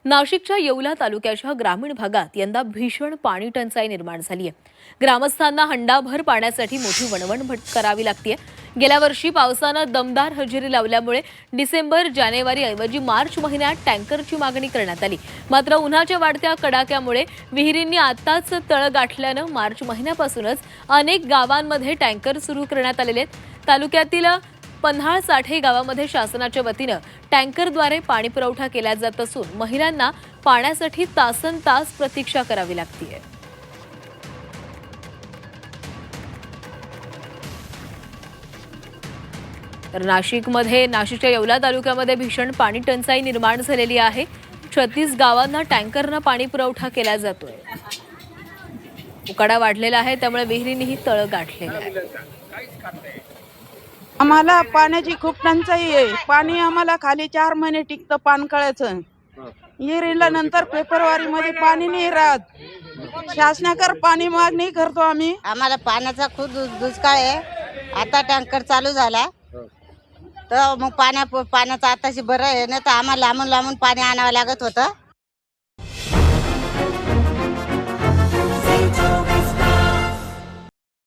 नाशिकच्या येवला तालुक्याच्या ग्रामीण भागात यंदा भीषण पाणी टंचाई निर्माण झाली आहे। ग्रामस्थांना हंडाभर पाण्यासाठी मोठी वणवण करावी लागते। गेल्या वर्षी पावसानं दमदार हजेरी लावल्यामुळे डिसेंबर जानेवारी ऐवजी मार्च महिन्यात टँकरची मागणी करण्यात आली। मात्र उन्हाच्या वाढत्या कडाक्यामुळे विहिरींनी आताच तळ गाठल्यानं मार्च महिन्यापासूनच अनेक गावांमध्ये टँकर सुरू करण्यात आलेले आहेत। तालुक्यातील पन्हाळ साठे गावामध्ये शासनाच्या वतीनं टँकरद्वारे पाणी पुरवठा केला जात असून महिलांना पाण्यासाठी तासनतास प्रतीक्षा करावी लागते। तर नाशिकच्या येवला तालुक्यामध्ये भीषण पाणी टंचाई निर्माण झालेली आहे। 36 गावांना टँकरनं पाणी पुरवठा केला जातोय। उकाडा वाढलेला आहे, त्यामुळे विहिरींनीही तळ गाठलेले आहे। आम्हाला पाण्याची खूप टंचाई आहे। पाणी आम्हाला खाली 4 महिने टिकतं पाणकळ्याचं। विहिरीला नंतर फेब्रुवारी मध्ये पाणी नाही राहत। शासनाकडे पाणी मागणी करतो आम्ही। आम्हाला पाण्याचा खूप दुष्काळ आहे। आता टँकर चालू झाला तर मग पाण्याचं आताशी बरं आहे, नाही तर आम्हाला लांबून पाणी आणावं लागत होतं।